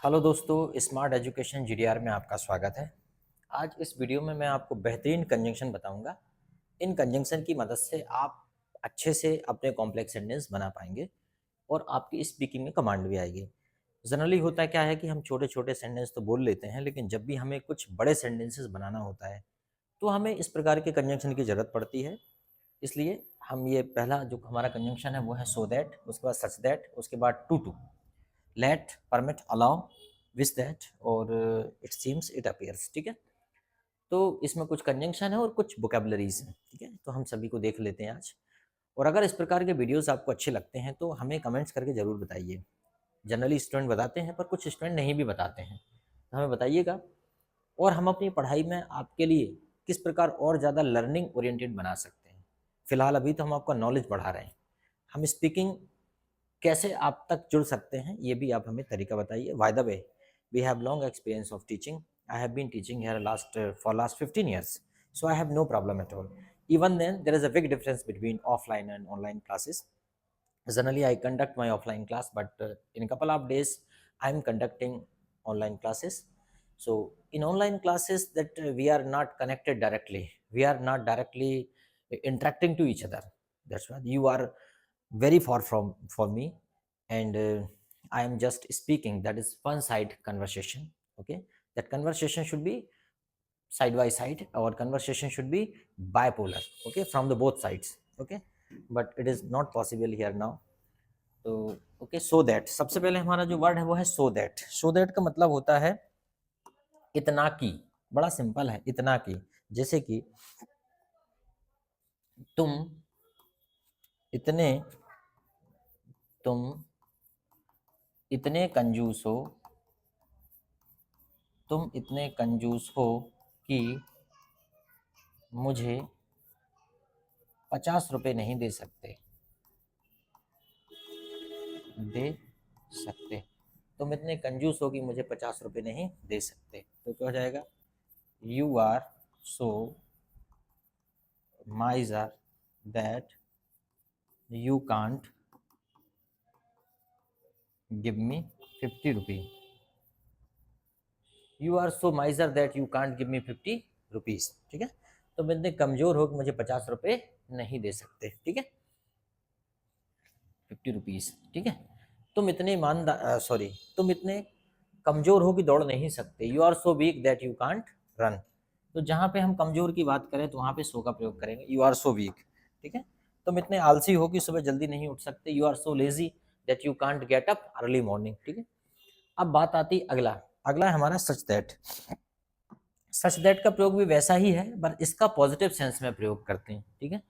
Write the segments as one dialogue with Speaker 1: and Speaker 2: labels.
Speaker 1: Hello दोस्तों, smart education GDR में आपका स्वागत है। आज इस वीडियो में मैं आपको बेहतरीन कंजंक्शन बताऊंगा। इन कंजंक्शन की मदद से आप अच्छे से अपने कॉम्प्लेक्स सेंटेंस बना पाएंगे और आपकी स्पीकिंग में कमांड भी आएगी। जनरली होता क्या है कि हम छोटे छोटे सेंटेंस तो बोल लेते हैं, लेकिन जब भी हमें कुछ बड़े सेंटेंसेस बनाना होता है तो हमें इस प्रकार के कंजंक्शन की ज़रूरत पड़ती है। इसलिए हम ये पहला जो हमारा कंजंक्शन है वो है सो दैट, उसके बाद सच दैट, उसके बाद to let, permit, allow, wish that और इट सीम्स, इट अपीयर्स। ठीक है, तो इसमें कुछ कंजंक्शन है और कुछ वोकेबलरीज हैं। ठीक है, तो हम सभी को देख लेते हैं आज। और अगर इस प्रकार के वीडियोस आपको अच्छे लगते हैं तो हमें कमेंट्स करके ज़रूर बताइए। जनरली स्टूडेंट बताते हैं पर कुछ स्टूडेंट नहीं भी बताते हैं, तो हमें बताइएगा। और हम अपनी पढ़ाई में आपके लिए किस प्रकार और ज़्यादा लर्निंग ओरिएंटेड बना सकते हैं। फिलहाल अभी तो हम आपका नॉलेज बढ़ा रहे हैं, हम स्पीकिंग कैसे आप तक जुड़ सकते हैं ये भी आप हमें तरीका बताइए। By the way, we have long experience of teaching. I have been teaching here last 15 years, so I have no problem at all. Even then, there is a big difference between offline and online classes. Generally, I conduct my offline class, but in a couple of days, I'm conducting online classes. So, in online classes, that we are not connected directly, we are not directly interacting to each other. That's why you are very far from for me, and I am just speaking. That is one side conversation. Okay, that conversation should be side by side. Our conversation should be bipolar. Okay, from the both sides. Okay, but it is not possible here now. तो okay, so that सबसे पहले हमारा जो word है वो है so that. So that का मतलब होता है इतना की। बड़ा सिंपल है, इतना की। जैसे कि तुम इतने तुम इतने कंजूस हो, तुम इतने कंजूस हो कि मुझे 50 रुपये नहीं दे सकते। तुम इतने कंजूस हो कि मुझे 50 रुपये नहीं दे सकते। तो क्या हो जाएगा? You are so miser that you can't give me 50 rupee. You are so miser that you can't give me 50 rupees. ठीक है, तुम इतने कमजोर हो कि मुझे 50 रुपये नहीं दे सकते। ठीक है, 50 रुपीज। ठीक है, तुम इतने ईमानदार, सॉरी, तुम इतने कमजोर हो कि दौड़ नहीं सकते। You are so weak that you can't run. तो जहाँ पे हम कमजोर की बात करें तो वहाँ पे सो का प्रयोग करेंगे, यू आर सो वीक। ठीक है, तुम इतने आलसी हो कि सुबह जल्दी नहीं उठ सकते। You are so lazy that you can't get up early morning. ठीक है, अब बात आती अगला। अगला है हमारा सच दैट। सच दैट का प्रयोग भी वैसा ही है, पर इसका पॉजिटिव सेंस में प्रयोग करते हैं। ठीक है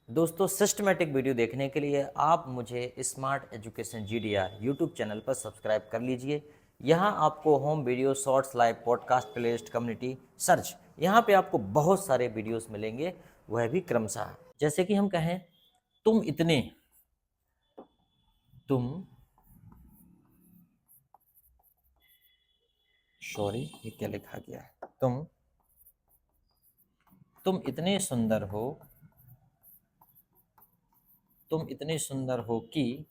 Speaker 1: दोस्तों, सिस्टमेटिक वीडियो देखने के लिए आप मुझे smart education GDR YouTube channel पर सब्सक्राइब कर लीजिए। यहाँ आपको home video, shorts, live podcast, playlist, community search, यहाँ पे आपको बहुत सारे वीडियोस मिलेंगे, वह भी क्रमशः। जैसे कि हम कहें तुम इतने, तुम, सॉरी ये क्या लिखा गया है, तुम इतने सुंदर हो, तुम इतने सुंदर हो कि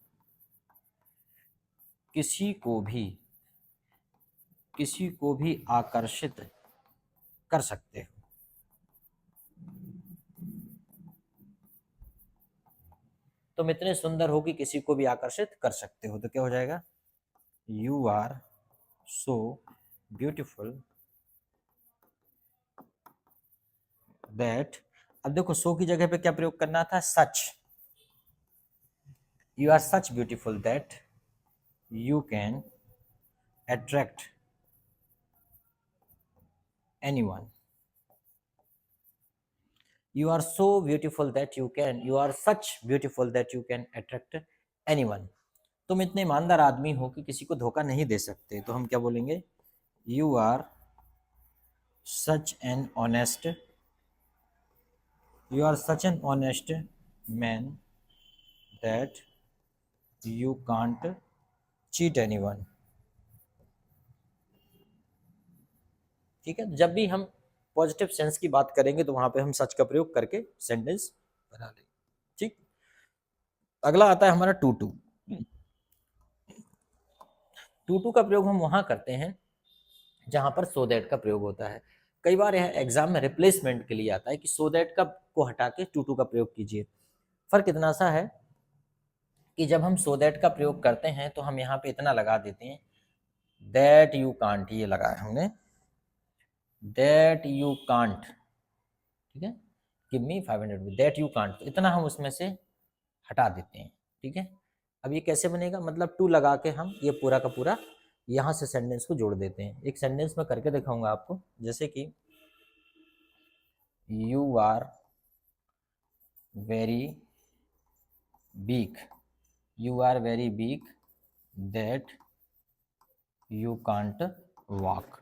Speaker 1: किसी को भी किसी को भी आकर्षित कर सकते हो। तुम इतने सुंदर हो कि किसी को भी आकर्षित कर सकते हो। तो क्या हो जाएगा? You are so beautiful that, अब देखो सो की जगह पे क्या प्रयोग करना था? Such. You are such beautiful that you can attract anyone. You are so beautiful that you are such beautiful that you can attract anyone. तुम इतने ईमानदार आदमी हो कि किसी को धोखा नहीं दे सकते। तो हम क्या बोलेंगे? You are such an honest, you are such an honest man that you can't cheat anyone। ठीक है, जब भी हम पॉजिटिव सेंस की बात करेंगे तो वहां पे हम सच का प्रयोग करके सेंटेंस बना लेंगे। ठीक, अगला आता है हमारा टू टू। टू टू का प्रयोग हम वहाँ करते हैं जहाँ पर सो दैट का प्रयोग होता है। कई बार यह एग्जाम में रिप्लेसमेंट के लिए आता है कि सो दैट का को हटा के टू टू का प्रयोग कीजिए। फर्क इतना सा है कि जब हम सो दैट का प्रयोग करते हैं तो हम यहाँ पे इतना लगा देते हैं, दैट यू कांट, ये लगाया हमने, दैट यू कांट, ठीक है, give me 500, that you can't, तो इतना हम उसमें से हटा देते हैं, ठीक है। अब ये कैसे बनेगा, मतलब टू लगा के हम ये पूरा का पूरा यहाँ से सेंटेंस को जोड़ देते हैं। एक सेंटेंस में करके दिखाऊंगा आपको, जैसे कि you are very weak, you are very weak that you can't walk.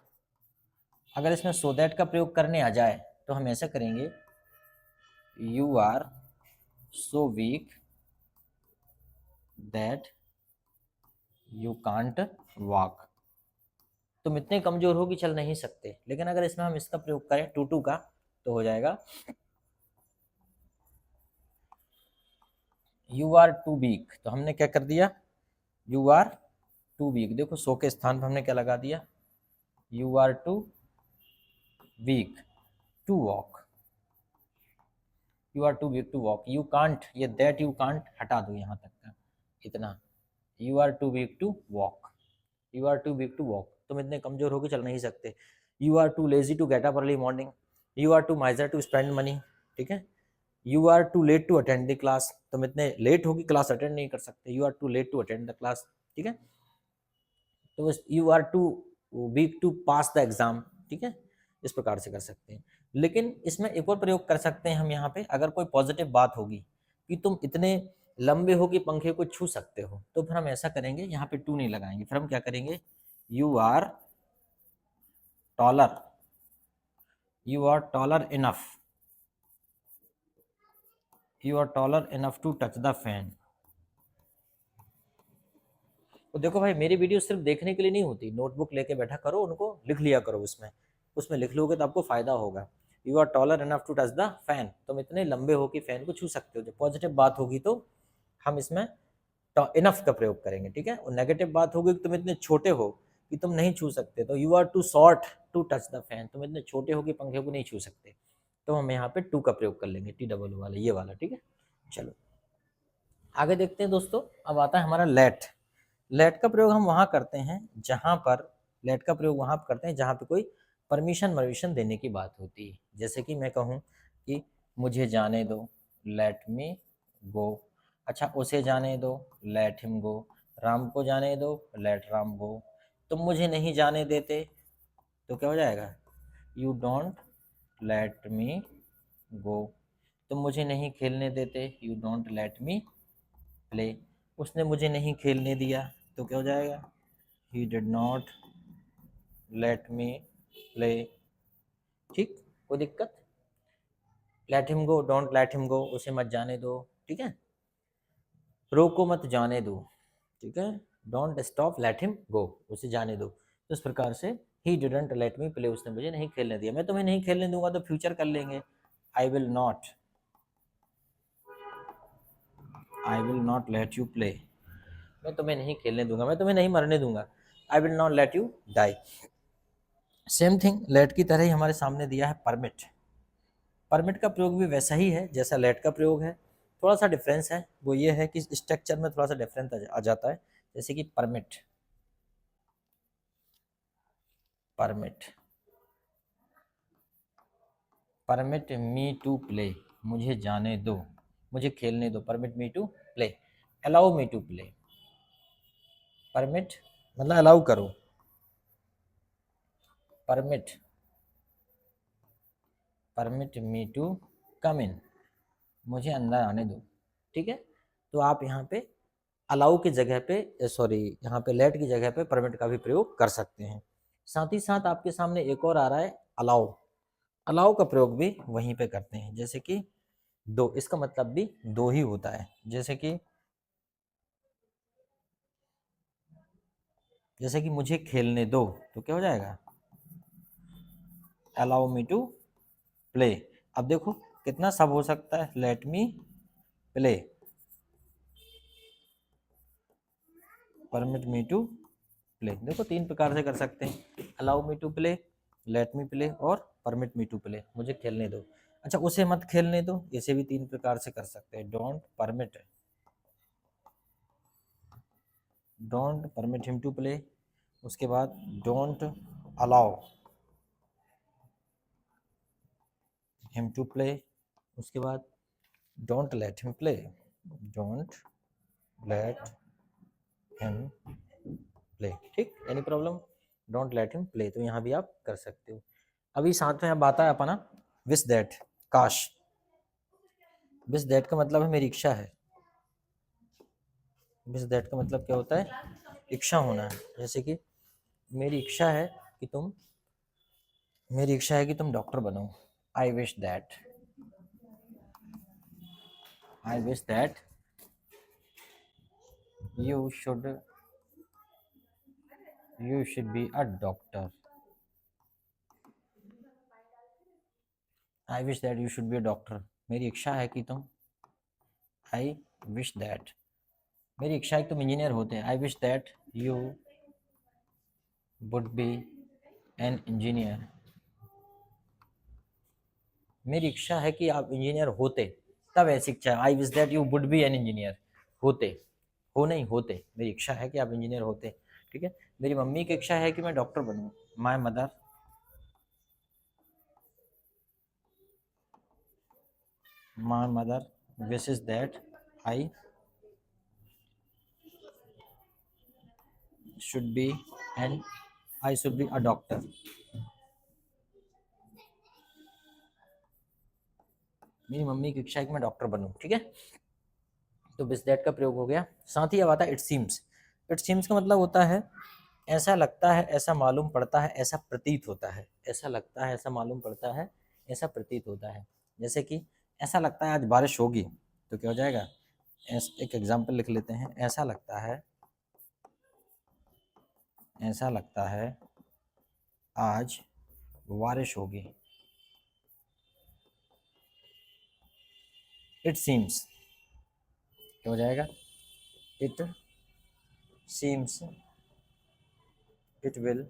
Speaker 1: अगर इसमें सो दैट का प्रयोग करने आ जाए तो हम ऐसा करेंगे, you are so weak that you can't walk. तुम इतने कमजोर हो कि चल नहीं सकते। लेकिन अगर इसमें हम इसका प्रयोग करें टू टू का, तो हो जाएगा यू आर टू वीक। तो हमने क्या कर दिया, यू आर टू वीक, देखो सो के स्थान पर हमने क्या लगा दिया, you are too weak to walk, you are too weak to walk. You can't, ये दैट यू कांट हटा दो यहाँ तक का, इतना, you are too weak to walk, you are too weak to walk, तुम इतने कमजोर हो कि चल नहीं सकते। You are too lazy to get up early morning, you are too miser to spend money, ठीक है। You are too late to attend the class, तुम इतने लेट हो कि क्लास अटेंड नहीं कर सकते, you are too late to attend the class, ठीक है। तो you are too weak to pass the exam, ठीक है, इस प्रकार से कर सकते हैं। लेकिन इसमें एक और प्रयोग कर सकते हैं हम यहाँ पे, अगर कोई पॉजिटिव बात होगी कि तुम इतने लंबे हो कि पंखे को छू सकते हो, तो फिर हम ऐसा करेंगे, यहाँ पे टू नहीं लगाएंगे, फिर हम क्या करेंगे, you are taller, you are taller enough, you are taller enough to touch the fan. तो देखो भाई, मेरी वीडियो सिर्फ देखने के लिए नहीं होती, नोटबुक लेके बैठा करो, उनको लिख लिया करो, उसमें उसमें लिख लोगे तो आपको फायदा होगा। You are taller enough to touch the fan, तुम इतने लंबे हो कि फैन को छू सकते हो। जब पॉजिटिव बात होगी तो हम इसमें इनफ का प्रयोग करेंगे, ठीक है। और नेगेटिव बात होगी कि तुम इतने छोटे हो कि तुम नहीं छू सकते, तो you are too short to touch the fan, तुम इतने छोटे हो कि पंखे को नहीं छू सकते, तो हम यहाँ पे टू का प्रयोग कर लेंगे, टी डबल वाला, ये वाला, ठीक है। चलो आगे देखते हैं दोस्तों। अब आता है हमारा लेट। लेट का प्रयोग हम वहाँ करते हैं जहाँ पर, लेट का प्रयोग वहाँ करते हैं जहाँ पे कोई परमिशन वर्मिशन देने की बात होती है। जैसे कि मैं कहूँ कि मुझे जाने दो, लेट मी गो। अच्छा, उसे जाने दो, लेट हिम गो। राम को जाने दो, लेट राम गो। तुम मुझे नहीं जाने देते, तो क्या हो जाएगा, यू डोंट लेट मी गो। तुम मुझे नहीं खेलने देते, you don't let me play. उसने मुझे नहीं खेलने दिया, तो क्या हो जाएगा, he did not let me play. ठीक, कोई दिक्कत, let him go, don't let him go, उसे मत जाने दो, ठीक है। रोको मत जाने दो, ठीक है, don't stop let him go, उसे जाने दो। तो इस प्रकार से he didn't late me play, उसने मुझे नहीं खेलने दिया। मैं तुम्हें नहीं खेलने दूंगा तो फ्यूचर कर लेंगे, आई will not, I will not let you play. मैं तुम्हें नहीं खेलने दूंगा, मैं तुम्हें नहीं मरने दूंगा, I will not let you die. Same thing let की तरह ही हमारे सामने दिया है परमिट। परमिट का प्रयोग भी वैसा ही है जैसा लेट का प्रयोग है, थोड़ा सा डिफरेंस है, वो ये है कि स्ट्रक्चर में थोड़ा सा डिफरेंस आ जाता है। जैसे कि permit, permit, permit me to play, मुझे जाने दो, मुझे खेलने दो, permit me to play, allow me to play. Permit मतलब अलाउ करो, permit, permit me to come in, मुझे अंदर आने दो, ठीक है। तो आप यहाँ पे अलाउ की जगह पे, सॉरी, यहाँ पे लेट की जगह पे परमिट का भी प्रयोग कर सकते हैं। साथ ही साथ आपके सामने एक और आ रहा है अलाउ। अलाउ का प्रयोग भी वहीं पे करते हैं, जैसे कि दो, इसका मतलब भी दो ही होता है। जैसे कि मुझे खेलने दो, तो क्या हो जाएगा, अलाउ मी टू प्ले। अब देखो कितना सब हो सकता है, let me play, permit me to play. देखो 3 प्रकार से कर सकते हैं, allow me to play, let me play और परमिट मी टू प्ले, मुझे खेलने दो। अच्छा, उसे मत खेलने दो, इसे भी 3 प्रकार से कर सकते हैं, don't permit him to play, उसके बाद don't allow him to play, उसके बाद don't let him play, don't let him play. ठीक, any problem, don't let him play, तो यहाँ भी आप कर सकते हो। अभी साथ में अब आता है अपना विश दैट, काश। विश दैट का मतलब है मेरी इच्छा है। विश दैट का मतलब क्या होता है, इच्छा होना है। जैसे कि मेरी इच्छा है कि तुम डॉक्टर बनो, I wish that you should be a doctor, I wish that you should be a doctor. मेरी इच्छा है कि तुम, आई विश दैट, मेरी इच्छा है कि तुम इंजीनियर होते हैं, I wish that you would be an engineer. मेरी इच्छा है कि आप इंजीनियर होते, तब ऐसी इच्छा है, I wish that you would be an engineer, होते, हो नहीं होते, मेरी इच्छा है कि आप इंजीनियर होते। ठीक है, मेरी मम्मी की इच्छा है कि मैं डॉक्टर बनूं, my mother wishes that I should be an I should be a doctor. मेरी मम्मी की इच्छा है कि मैं डॉक्टर बनूं। ठीक है, तो विश दैट का प्रयोग हो गया। साथ ही अब आता है इट सीम्स। इट सीम्स का मतलब होता है ऐसा लगता है, ऐसा मालूम पड़ता है, ऐसा प्रतीत होता है। ऐसा लगता है, ऐसा मालूम पड़ता है, ऐसा प्रतीत होता है। जैसे कि ऐसा लगता है आज बारिश होगी, तो क्या हो जाएगा, एक एग्जाम्पल लिख लेते हैं, ऐसा लगता है आज बारिश होगी। इट सीम्स क्या हो जाएगा, it seems it will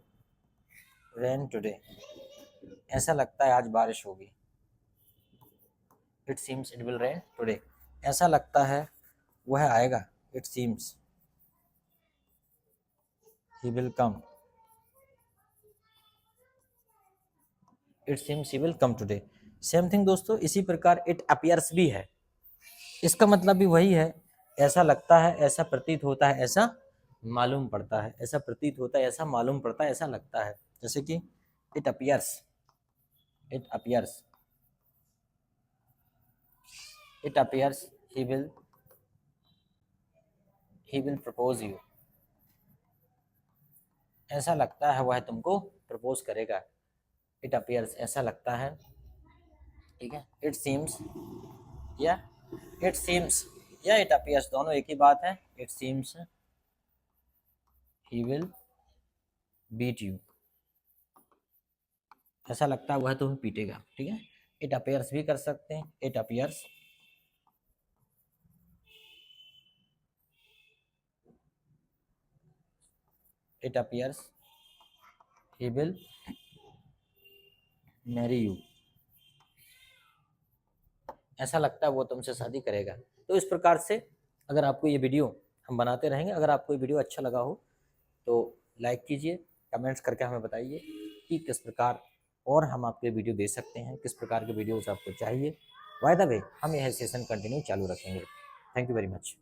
Speaker 1: rain today. ऐसा लगता है आज बारिश होगी, it seems it will rain today. ऐसा लगता है वह आएगा, it seems he will come, it seems he will come today. Same thing दोस्तों, इसी प्रकार इट अपीयर्स भी है। इसका मतलब भी वही है, ऐसा लगता है, ऐसा प्रतीत होता है, ऐसा मालूम पड़ता है, ऐसा प्रतीत होता है, ऐसा मालूम पड़ता है, ऐसा लगता है। जैसे कि it appears it appears it appears he will propose you. ऐसा लगता है वह तुमको प्रपोज करेगा, इट अपीयर्स ऐसा लगता है। ठीक है, इट सीम्स या इट सीम्स या इट अपीयर्स दोनों एक ही बात है। It seems he will beat you, ऐसा लगता है वह तुम्हें पीटेगा। ठीक है, इट अपीयर्स भी कर सकते हैं, it appears he will marry you, ऐसा लगता है वो तुमसे शादी करेगा। तो इस प्रकार से अगर आपको ये वीडियो हम बनाते रहेंगे, अगर आपको ये वीडियो अच्छा लगा हो तो लाइक कीजिए, कमेंट्स करके हमें बताइए कि किस प्रकार और हम आपके वीडियो दे सकते हैं, किस प्रकार के वीडियोस आपको चाहिए। बाय द वे हम यह सेशन कंटिन्यू चालू रखेंगे। Thank you very much.